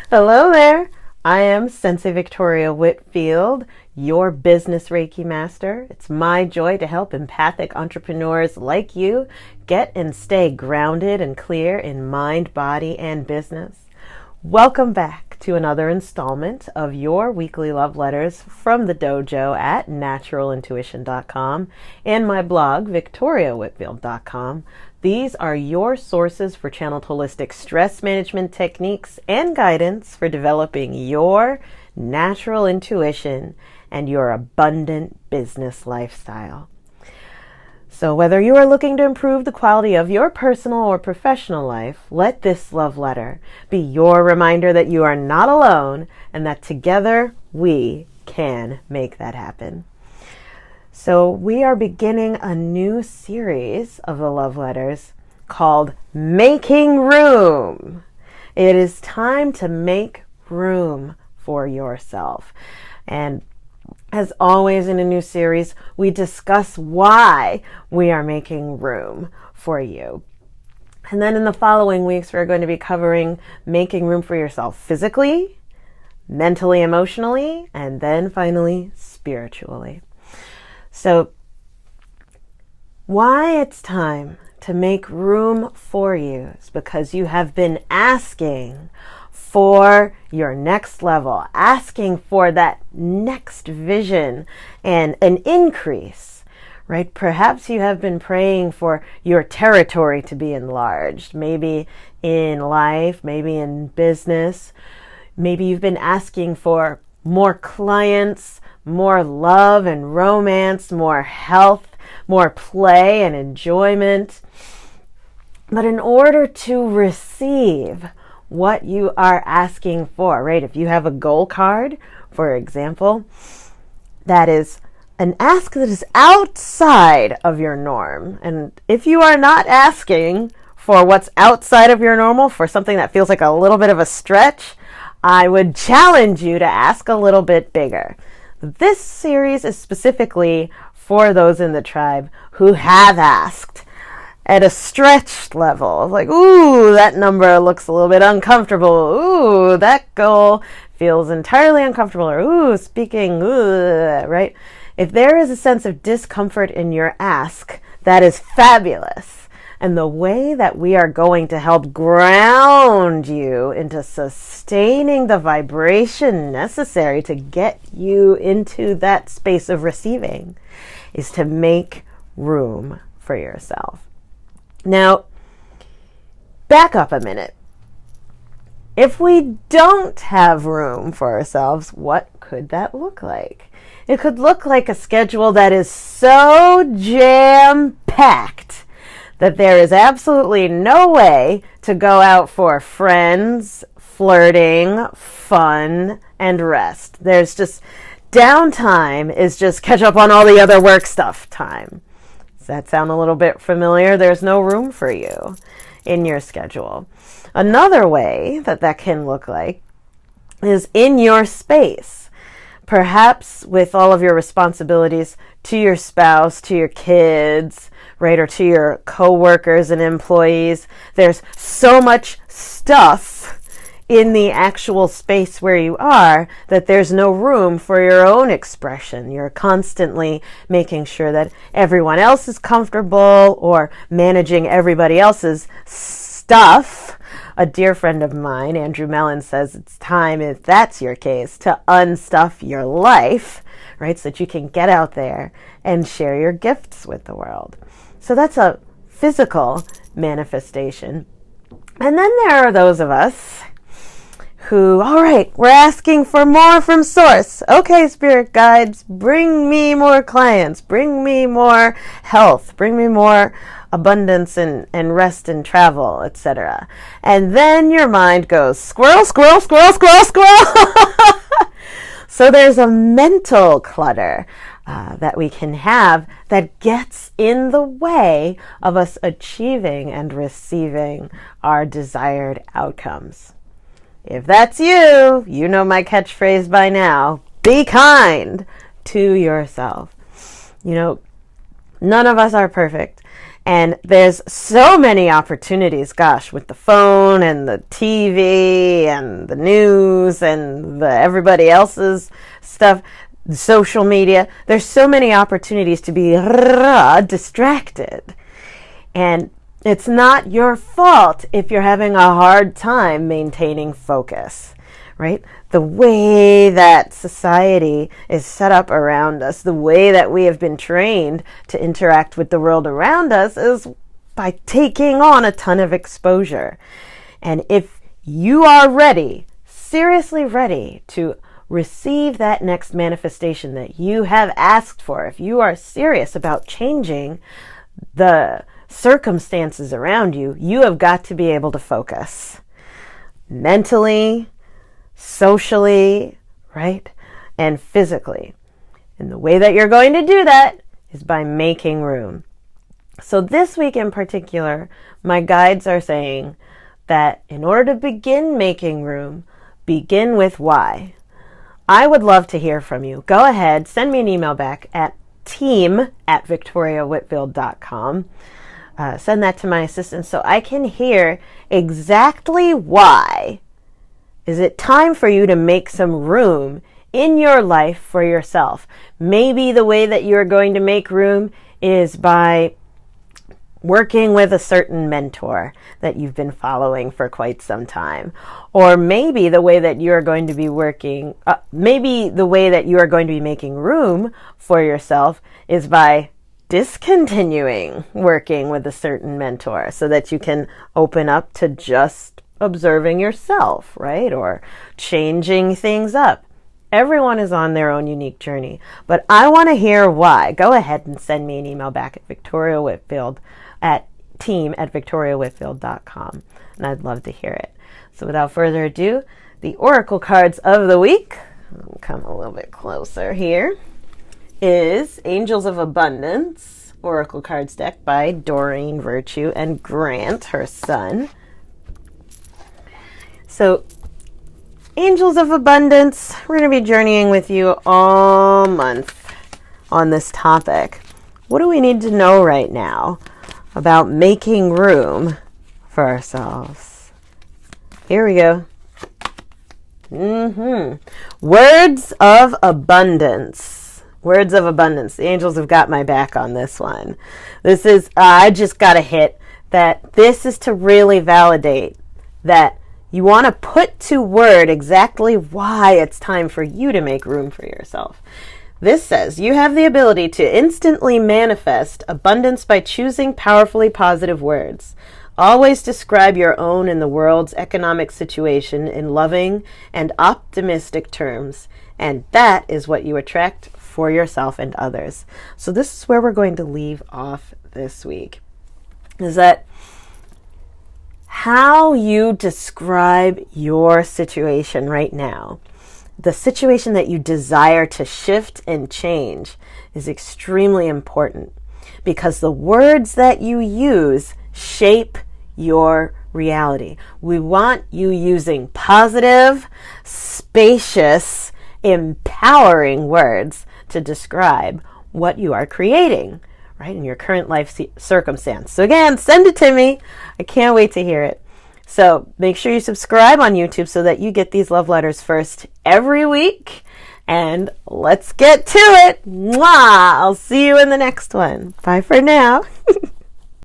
Hello there. I am Sensei Victoria Whitfield, your business Reiki master. It's my joy to help empathic entrepreneurs like you get and stay grounded and clear in mind, body, and business. Welcome back to another installment of your weekly love letters from the dojo at naturalintuition.com and my blog, victoriawhitfield.com. These are your sources for channeled holistic stress management techniques and guidance for developing your natural intuition and your abundant business lifestyle. So whether you are looking to improve the quality of your personal or professional life, let this love letter be your reminder that you are not alone and that together we can make that happen. So we are beginning a new series of the love letters called Making Room. It is time to make room for yourself. And as always in a new series, we discuss why we are making room for you. And then in the following weeks, we're going to be covering making room for yourself physically, mentally, emotionally, and then finally spiritually. So, why it's time to make room for you is because you have been asking for your next level, asking for that next vision and an increase, right? Perhaps you have been praying for your territory to be enlarged, maybe in life, maybe in business. Maybe you've been asking for more clients, more love and romance, more health, more play and enjoyment. But in order to receive what you are asking for, right? If you have a goal card, for example, that is an ask that is outside of your norm. And if you are not asking for what's outside of your normal, for something that feels like a little bit of a stretch, I would challenge you to ask a little bit bigger. This series is specifically for those in the tribe who have asked at a stretched level of like, ooh, that number looks a little bit uncomfortable. Ooh, that goal feels entirely uncomfortable. Or ooh, speaking, ooh, right? If there is a sense of discomfort in your ask, that is fabulous. And the way that we are going to help ground you into sustaining the vibration necessary to get you into that space of receiving is to make room for yourself. Now, back up a minute. If we don't have room for ourselves, what could that look like? It could look like a schedule that is so jam-packed that there is absolutely no way to go out for friends, flirting, fun, and rest. There's just downtime is just catch up on all the other work stuff time. Does that sound a little bit familiar? There's no room for you in your schedule. Another way that can look like is in your space. Perhaps with all of your responsibilities to your spouse, to your kids, right, or to your coworkers and employees, there's so much stuff in the actual space where you are that there's no room for your own expression. You're constantly making sure that everyone else is comfortable or managing everybody else's stuff. A dear friend of mine, Andrew Mellon, says it's time, if that's your case, to unstuff your life, right, so that you can get out there and share your gifts with the world. So that's a physical manifestation. And then there are those of us who, all right, we're asking for more from Source. Okay, spirit guides, bring me more clients, bring me more health, bring me more abundance and rest and travel, etc. And then your mind goes, squirrel, squirrel, squirrel, squirrel, squirrel. So there's a mental clutter that we can have that gets in the way of us achieving and receiving our desired outcomes. If that's you, you know my catchphrase by now. Be kind to yourself. You know, none of us are perfect. And there's so many opportunities, gosh, with the phone and the TV and the news and everybody else's stuff, social media. There's so many opportunities to be distracted. And it's not your fault if you're having a hard time maintaining focus, right? The way that society is set up around us, the way that we have been trained to interact with the world around us is by taking on a ton of exposure. And if you are ready, seriously ready to receive that next manifestation that you have asked for, if you are serious about changing the circumstances around you, you have got to be able to focus mentally, socially, right? And physically. And the way that you're going to do that is by making room. So this week in particular, my guides are saying that in order to begin making room, begin with why. I would love to hear from you. Go ahead, send me an email back at team@victoriawhitfield.com. Send that to my assistant so I can hear exactly why is it time for you to make some room in your life for yourself. Maybe the way that you're going to make room is by working with a certain mentor that you've been following for quite some time. Or maybe the way that you're going to be making room for yourself is by discontinuing working with a certain mentor so that you can open up to just observing yourself, right? Or changing things up. Everyone is on their own unique journey, but I want to hear why. Go ahead and send me an email back at team@victoriawhitfield.com, and I'd love to hear it. So without further ado, the Oracle cards of the week, I'll come a little bit closer here, is Angels of Abundance, Oracle cards deck by Doreen Virtue and Grant, her son. So, Angels of Abundance, we're going to be journeying with you all month on this topic. What do we need to know right now about making room for ourselves? Here we go. Words of abundance. Words of abundance. The angels have got my back on this one. This is, I just got a hit that this is to really validate that you want to put to word exactly why it's time for you to make room for yourself. This says, you have the ability to instantly manifest abundance by choosing powerfully positive words. Always describe your own and the world's economic situation in loving and optimistic terms, and that is what you attract for yourself and others. So this is where we're going to leave off this week, is that how you describe your situation right now, the situation that you desire to shift and change, is extremely important because the words that you use shape your reality. We want you using positive, spacious, empowering words to describe what you are creating, right, in your current life circumstance. So again, send it to me. I can't wait to hear it. So make sure you subscribe on YouTube so that you get these love letters first every week. And let's get to it. Mwah! I'll see you in the next one. Bye for now.